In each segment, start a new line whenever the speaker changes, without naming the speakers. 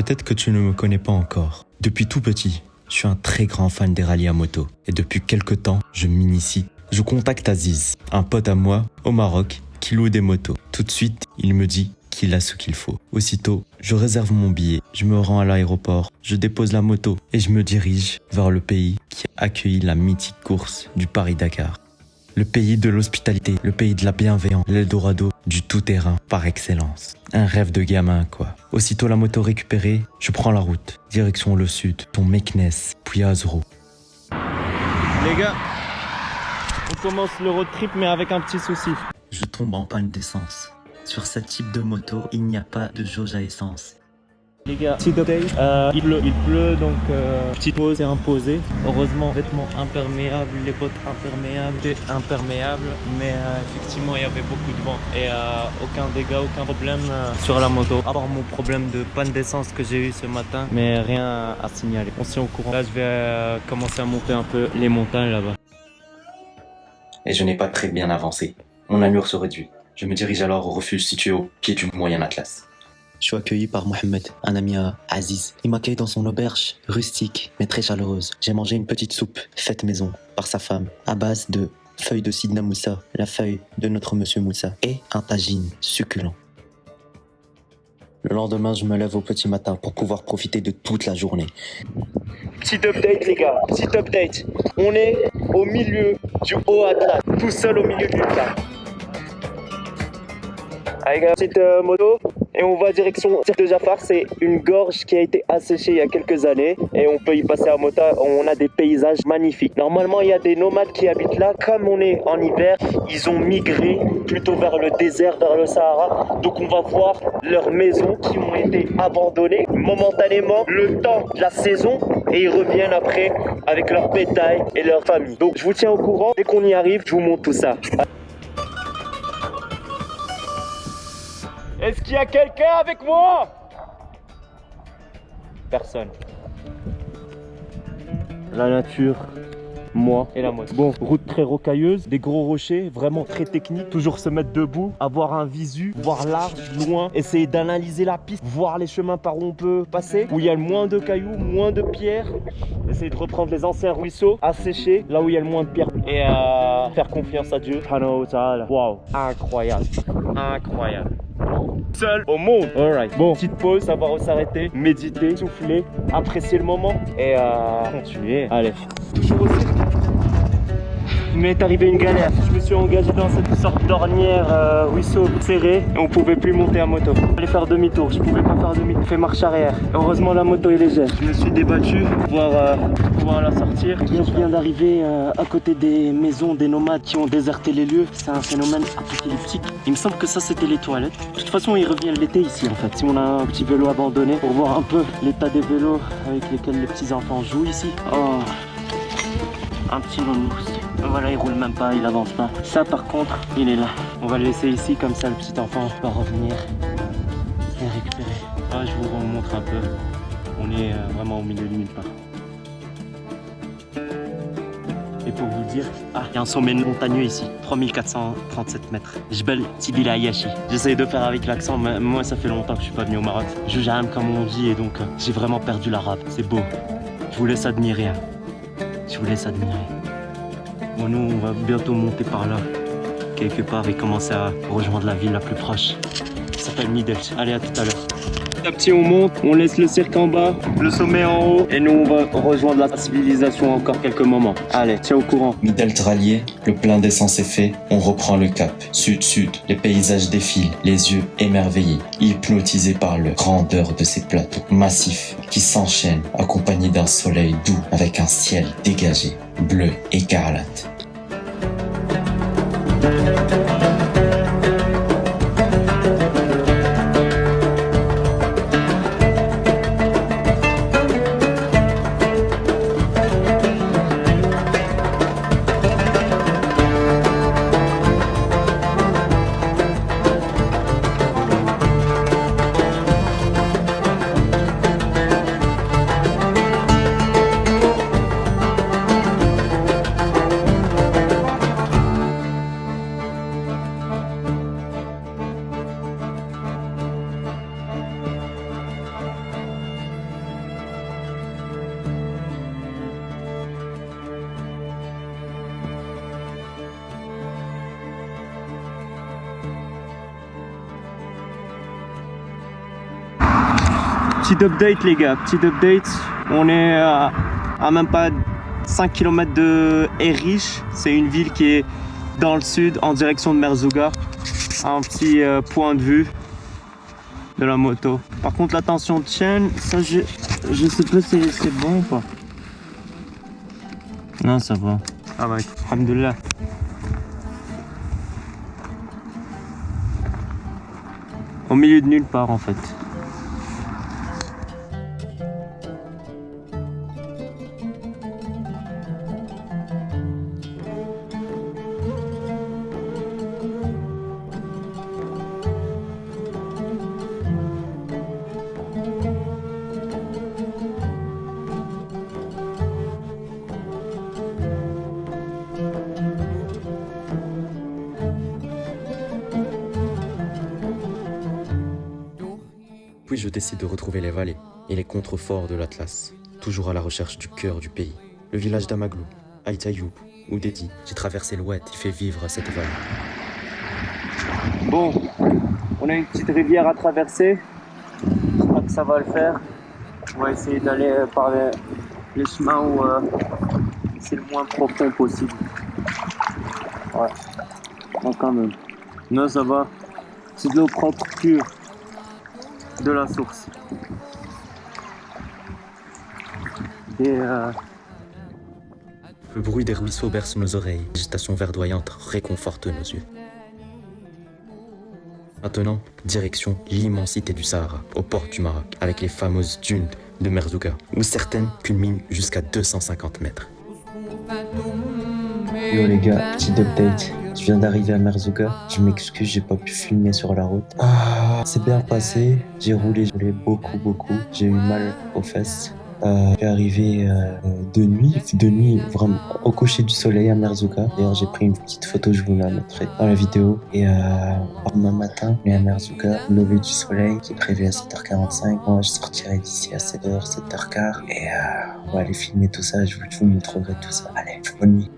Peut-être que tu ne me connais pas encore. Depuis tout petit, je suis un très grand fan des rallyes à moto. Et depuis quelque temps, je m'initie. Je contacte Aziz, un pote à moi au Maroc, qui loue des motos. Tout de suite, il me dit qu'il a ce qu'il faut. Aussitôt, je réserve mon billet, je me rends à l'aéroport, je dépose la moto et je me dirige vers le pays qui a accueilli la mythique course du Paris-Dakar. Le pays de l'hospitalité, le pays de la bienveillance, l'Eldorado du tout-terrain par excellence. Un rêve de gamin, quoi. Aussitôt la moto récupérée, je prends la route, direction le sud, ton Meknes, puis Azro.
Les gars, on commence le road trip mais avec un petit souci.
Je tombe en panne d'essence. Sur ce type de moto, il n'y a pas de jauge à essence.
Les gars, petit update, il pleut donc petite pause est imposée. Heureusement, vêtements imperméables, les bottes imperméables, mais effectivement il y avait beaucoup de vent et aucun dégât, aucun problème sur la moto. À part mon problème de panne d'essence que j'ai eu ce matin, mais rien à signaler. On s'est au courant. Là je vais commencer à monter un peu les montagnes là-bas.
Et je n'ai pas très bien avancé. Mon allure se réduit. Je me dirige alors au refuge situé au pied du Moyen Atlas.
Je suis accueilli par Mohamed, un ami à Aziz. Il m'accueille dans son auberge, rustique mais très chaleureuse. J'ai mangé une petite soupe, faite maison, par sa femme, à base de feuilles de Sidna Moussa, la feuille de notre monsieur Moussa, et un tagine succulent. Le lendemain, je me lève au petit matin pour pouvoir profiter de toute la journée.
Petit update les gars, petit update. On est au milieu du Haut Atlas, tout seul au milieu du lac. Avec une petite moto et on va direction Tir de Jafar. C'est une gorge qui a été asséchée il y a quelques années et on peut y passer à moto. On a des paysages magnifiques. Normalement il y a des nomades qui habitent là. Comme on est en hiver, ils ont migré plutôt vers le désert, vers le Sahara. Donc on va voir leurs maisons qui ont été abandonnées momentanément le temps de la saison et ils reviennent après avec leur bétail et leur famille. Donc je vous tiens au courant, dès qu'on y arrive, je vous montre tout ça. Est-ce qu'il y a quelqu'un avec moi? Personne. La nature, moi et la moto. Bon, route très rocailleuse, des gros rochers, vraiment très technique. Toujours se mettre debout, avoir un visu, voir large, loin, essayer d'analyser la piste, voir les chemins par où on peut passer, où il y a le moins de cailloux, moins de pierres. Essayer de reprendre les anciens ruisseaux, assécher là où il y a le moins de pierres et faire confiance à Dieu. Waouh, incroyable, incroyable. Seul au monde. Alright. Bon, petite pause, savoir où s'arrêter, méditer, souffler, apprécier le moment et continuer. Allez. Toujours aussi. Il m'est arrivé une galère. Je me suis engagé dans cette sorte d'ornière ruisseau serré et on pouvait plus monter à moto. Il fallait faire demi-tour, je pouvais pas faire demi-tour. Fait marche arrière. Heureusement la moto est légère. Je me suis débattu pour pouvoir la sortir. Je viens d'arriver à côté des maisons des nomades qui ont déserté les lieux. C'est un phénomène apocalyptique. Il me semble que ça c'était les toilettes. De toute façon ils reviennent l'été ici en fait. Si on a un petit vélo abandonné pour voir un peu l'état des vélos avec lesquels les petits enfants jouent ici. Oh, un petit nounours. Voilà, il roule même pas, il avance pas. Ça par contre, il est là. On va le laisser ici, comme ça le petit enfant va revenir et récupérer. Ah, je vous remontre un peu. On est vraiment au milieu de nulle part. Et pour vous dire, il y a un sommet montagneux ici, 3437 mètres. Jbel Sidi Ayashi. J'essaye de faire avec l'accent, mais moi ça fait longtemps que je suis pas venu au Maroc. Je j'aime comme on dit et donc j'ai vraiment perdu l'arabe. C'est beau. Je vous laisse admirer. Hein. Je vous laisse admirer. Bon, nous, on va bientôt monter par là, quelque part, et commencer à rejoindre la ville la plus proche. Ça s'appelle Middelch. Allez, à tout à l'heure. Petit à petit, on monte, on laisse le cirque en bas, le sommet en haut, et nous, on va rejoindre la civilisation encore quelques moments. Allez, tiens au courant.
Middelcht rallié, le plein d'essence est fait, on reprend le cap. Sud-sud, les paysages défilent, les yeux émerveillés, hypnotisés par la grandeur de ces plateaux massifs qui s'enchaînent, accompagnés d'un soleil doux avec un ciel dégagé, bleu écarlate.
Petit update les gars, petit update. On est à même pas 5 km de Erich. C'est une ville qui est dans le sud en direction de Merzouga. Un petit point de vue de la moto. Par contre la tension de chaîne, ça je sais pas si c'est bon ou pas. Non ça va. Ah ouais, alhamdoulilah. Au milieu de nulle part en fait.
Puis je décide de retrouver les vallées et les contreforts de l'Atlas, toujours à la recherche du cœur du pays. Le village d'Amaglou, Aït Ayoub ou Dedi. J'ai traversé l'Oued qui fait vivre cette vallée.
Bon, on a une petite rivière à traverser. Je crois que ça va le faire. On va essayer d'aller par les chemins où c'est le moins profond possible. Ouais, non, quand même. Non, ça va. C'est de l'eau propre, pure. De la source. Et
Le bruit des ruisseaux berce nos oreilles. L'agitation verdoyante réconforte nos yeux. Maintenant, direction l'immensité du Sahara, aux portes du Maroc, avec les fameuses dunes de Merzouga, où certaines culminent jusqu'à 250 mètres.
Yo les gars, petit update. Je viens d'arriver à Merzouga. Je m'excuse, j'ai pas pu filmer sur la route. C'est bien passé. J'ai roulé beaucoup. J'ai eu mal aux fesses. Je suis arrivé de nuit, vraiment au coucher du soleil à Merzouga. D'ailleurs, j'ai pris une petite photo, je vous la mettrai dans la vidéo. Et demain matin, on est à Merzouga, lever du soleil qui est prévu à 7h45. Moi, je sortirai d'ici à 7h, 7h15. Et on va aller filmer tout ça. Je vous montrerai tout ça. Allez, bonne nuit.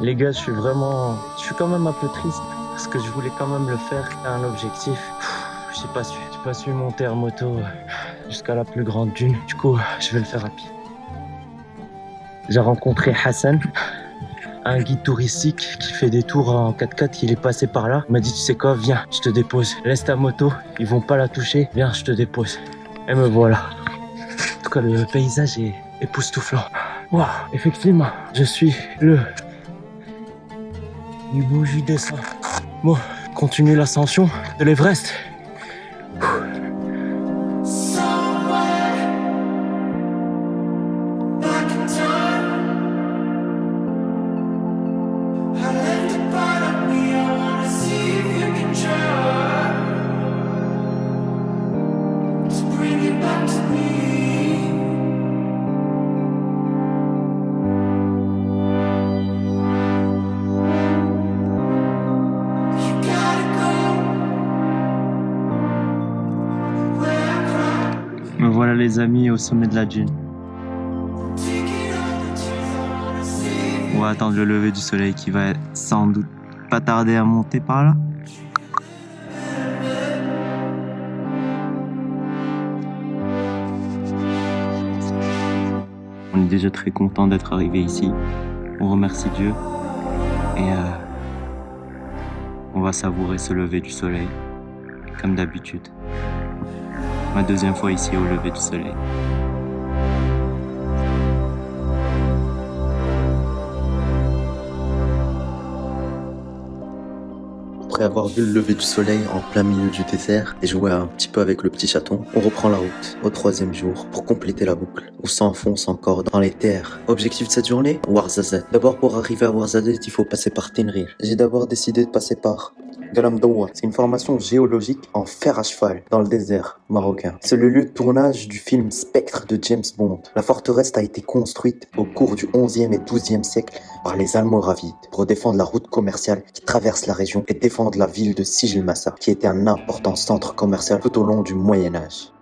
les gars, je suis quand même un peu triste parce que je voulais quand même le faire à un objectif. J'ai pas su monter en moto jusqu'à la plus grande dune. Du coup, je vais le faire à pied. J'ai rencontré Hassan, un guide touristique qui fait des tours en 4x4. Il est passé par là. Il m'a dit, tu sais quoi, viens, je te dépose. Laisse ta moto, ils vont pas la toucher. Viens, je te dépose. Et me voilà. En tout cas, le paysage est époustouflant. Wow, effectivement, je suis le niveau du descend. Bon, continue l'ascension de l'Everest. Me voilà les amis au sommet de la dune. On va attendre le lever du soleil qui va sans doute pas tarder à monter par là. On est déjà très content d'être arrivé ici. On remercie Dieu et on va savourer ce lever du soleil comme d'habitude. Ma deuxième fois ici au lever du soleil.
Après avoir vu le lever du soleil en plein milieu du désert et joué un petit peu avec le petit chaton, on reprend la route au 3e jour pour compléter la boucle. On s'enfonce encore dans les terres. Objectif de cette journée, Ouarzazate. D'abord, pour arriver à Ouarzazate, il faut passer par Tenrir. J'ai d'abord décidé de passer par Galamdaoua. C'est une formation géologique en fer à cheval dans le désert marocain. C'est le lieu de tournage du film Spectre de James Bond. La forteresse a été construite au cours du 11e et 12e siècle par les Almoravides pour défendre la route commerciale qui traverse la région et défendre la ville de Sijilmassa qui était un important centre commercial tout au long du Moyen-Âge.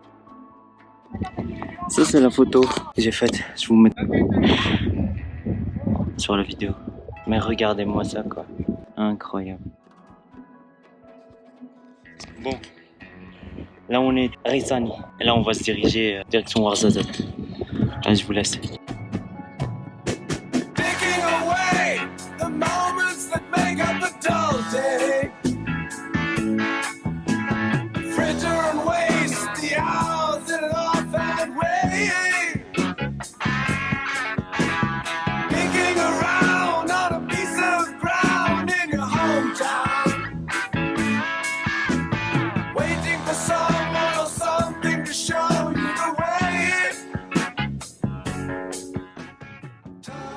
Ça c'est la photo que j'ai faite. Je vous mets sur la vidéo. Mais regardez-moi ça quoi. Incroyable. Bon,
Là, on est Rizani. Et là, on va se diriger direction Ouarzazate. Allez, je vous laisse.
Taking away the moments that make up a dull day. Fritter and waste the hours in an offhand way. Picking around on a piece of ground in your hometown. Waiting for someone or something to show you the way.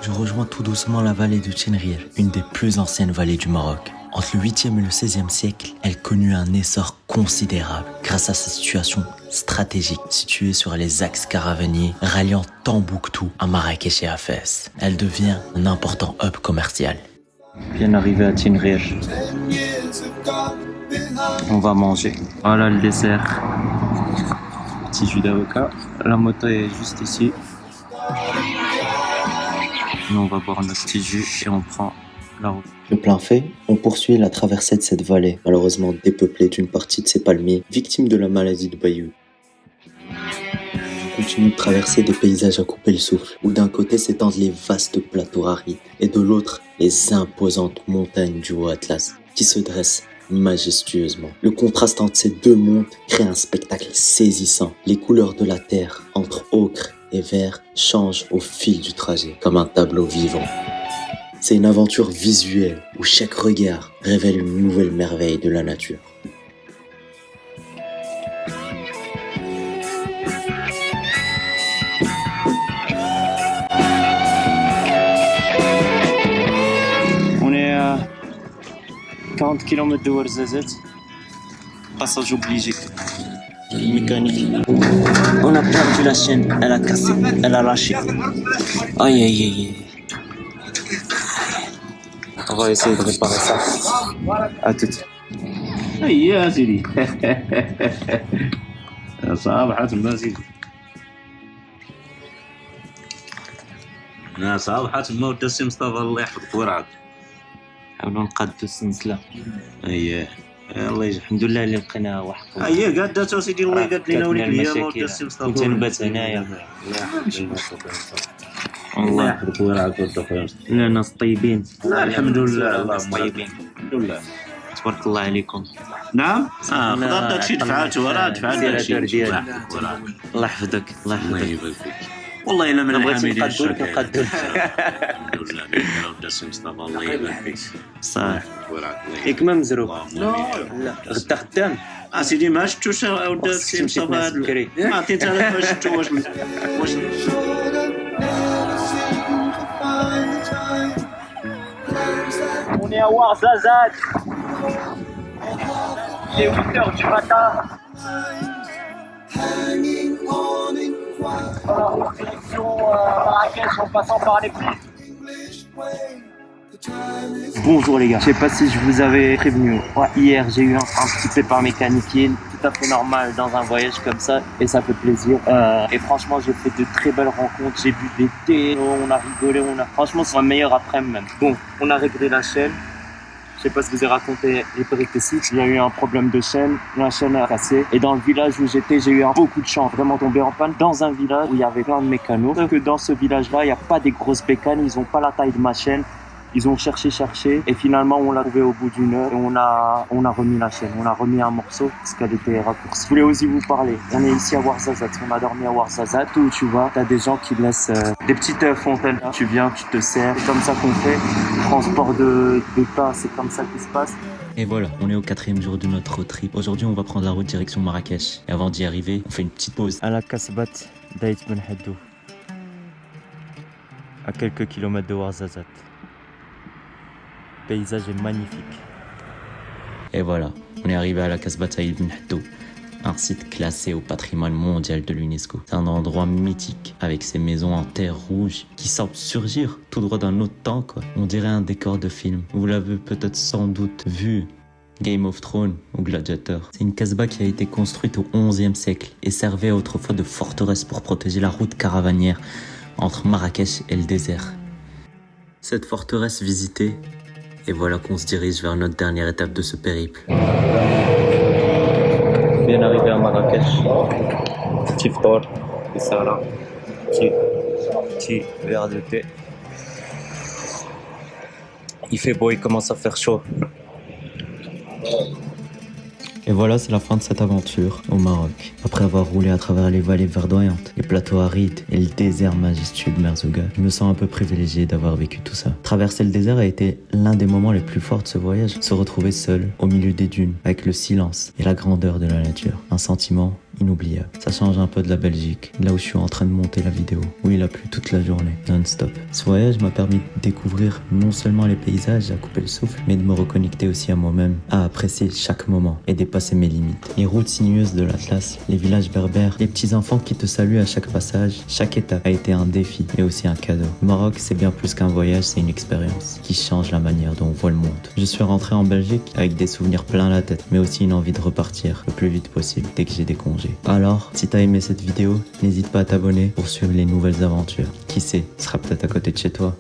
Je rejoins tout doucement la vallée de Chenrir, une des plus anciennes vallées du Maroc. Entre le 8e et le 16e siècle, elle connut un essor considérable grâce à sa situation stratégique située sur les axes caravaniers ralliant Tombouctou à Marrakech et à Fès. Elle devient un important hub commercial.
Bien arrivé à Chenrir. On va manger. Voilà le dessert. Petit jus d'avocat. La moto est juste ici. Nous, on va boire notre petit jus et on prend la route.
Le plein fait, on poursuit la traversée de cette vallée, malheureusement dépeuplée d'une partie de ses palmiers, victimes de la maladie de Bayeux. On continue de traverser des paysages à couper le souffle, où d'un côté s'étendent les vastes plateaux arides, et de l'autre, les imposantes montagnes du Haut-Atlas, qui se dressent majestueusement. Le contraste entre ces deux mondes crée un spectacle saisissant. Les couleurs de la terre, entre ocre et vert, changent au fil du trajet, comme un tableau vivant. C'est une aventure visuelle où chaque regard révèle une nouvelle merveille de la nature.
On est à 40 km de Ouarzazate. Passage obligé. Mécanique. On a perdu la chaîne, elle a cassé, elle a lâché. Aïe aïe aïe. On va essayer de réparer ça. À tout de suite.
يا سيدي صباحة ما سيدي صباحة ما ودسي مصطفى الله يحفظك ورعك
نحاولوا نقادوا السلسلة.
اييه
الله يجي الحمد لله اللي لقينا واحد.
اييه قادات سيدي الله قاد لنا وليك ليا ما
المشاكل.
ودسي مصطفى
كنت نبات هنايا.
الله
الله
يحفظك ورعك ود خويا
لا ناس طيبين.
لا الحمد لله
ناس
اللهم
طيبين.
الحمد لله
تبارك الله عليكم.
نعم خضر داكشي دفعاتو راه دفعات داكشي
ديالك.
الله يحفظك ورعك
الله يحفظك الله
الله
يحفظك.
يبارك فيك والله الا من
بغيتي
الحامدين
نقدرك
الشاكرين
نقدرك.
الحمد لله بك ودسي مصطفى الله يبارك فيك الله
صح
يحفظك ورعك الله
ياك ما مزروب.
اللهم امين
لا غدا خدام.
سيدي ما شفتوش ودات
خصك
سي
تمشي
مصطفى
تنعس بكري.
ما عطيت انا ما شفتو واش
On est à Ouarzazate. Il est 8h du matin. Voilà, direction Marrakech en passant par les pistes. Bonjour les gars, je sais pas si je vous avais prévenu. Ouais, hier j'ai eu un petit pépin mécanique, tout à fait normal dans un voyage comme ça et ça fait plaisir. Et franchement j'ai fait de très belles rencontres, j'ai bu des thés, on a rigolé, franchement c'est un meilleur après-midi même. Bon, on a réglé la chaîne. Je sais pas si je vous ai raconté les péripéties. Il y a eu un problème de chaîne, la chaîne a cassé. Et dans le village où j'étais, j'ai eu beaucoup de chance, vraiment tombé en panne. Dans un village où il y avait plein de mécanos. Sauf que dans ce village-là, il n'y a pas des grosses bécanes, ils ont pas la taille de ma chaîne. Ils ont cherché, et finalement on l'a trouvé au bout d'une heure et on a remis la chaîne, on a remis un morceau parce qu'elle était raccourcie. Je voulais aussi vous parler, on est ici à Ouarzazate, on a dormi à Ouarzazate où tu vois, t'as des gens qui laissent des petites fontaines, tu viens, tu te sers, c'est comme ça qu'on fait, transport de pain, c'est comme ça qui se passe.
Et voilà, on est au 4e jour de notre road trip. Aujourd'hui, on va prendre la route direction Marrakech. Et avant d'y arriver, on fait une petite pause.
À la Kasbat d'Aït Ben Haddou, à quelques kilomètres de Ouarzazate. Le paysage est magnifique.
Et voilà, on est arrivé à la Kasbah Saïd Ben Haddou, un site classé au patrimoine mondial de l'UNESCO. C'est un endroit mythique, avec ses maisons en terre rouge qui semblent surgir tout droit d'un autre temps, quoi. On dirait un décor de film. Vous l'avez peut-être sans doute vu, Game of Thrones ou Gladiator. C'est une Kasbah qui a été construite au XIe siècle et servait autrefois de forteresse pour protéger la route caravanière entre Marrakech et le désert. Cette forteresse visitée, et voilà qu'on se dirige vers notre dernière étape de ce périple. bien arrivé à Marrakech. Petit ftor, et ça là. Petit verre de thé. Il fait beau, il commence à faire chaud.
Et voilà, c'est la fin de cette aventure au Maroc. Après avoir roulé à travers les vallées verdoyantes, les plateaux arides et le désert majestueux de Merzouga, je me sens un peu privilégié d'avoir vécu tout ça. Traverser le désert a été l'un des moments les plus forts de ce voyage. Se retrouver seul, au milieu des dunes, avec le silence et la grandeur de la nature. Un sentiment inoubliable. Ça change un peu de la Belgique, là où je suis en train de monter la vidéo, où il a plu toute la journée, non-stop. Ce voyage m'a permis de découvrir non seulement les paysages, à couper le souffle, mais de me reconnecter aussi à moi-même, à apprécier chaque moment et dépasser mes limites. Les routes sinueuses de l'Atlas, les villages berbères, les petits enfants qui te saluent à chaque passage, chaque étape a été un défi, mais aussi un cadeau. Le Maroc, c'est bien plus qu'un voyage, c'est une expérience qui change la manière dont on voit le monde. Je suis rentré en Belgique avec des souvenirs plein la tête, mais aussi une envie de repartir le plus vite possible dès que j'ai des congés. Alors, si t'as aimé cette vidéo, n'hésite pas à t'abonner pour suivre les nouvelles aventures. Qui sait, ce sera peut-être à côté de chez toi.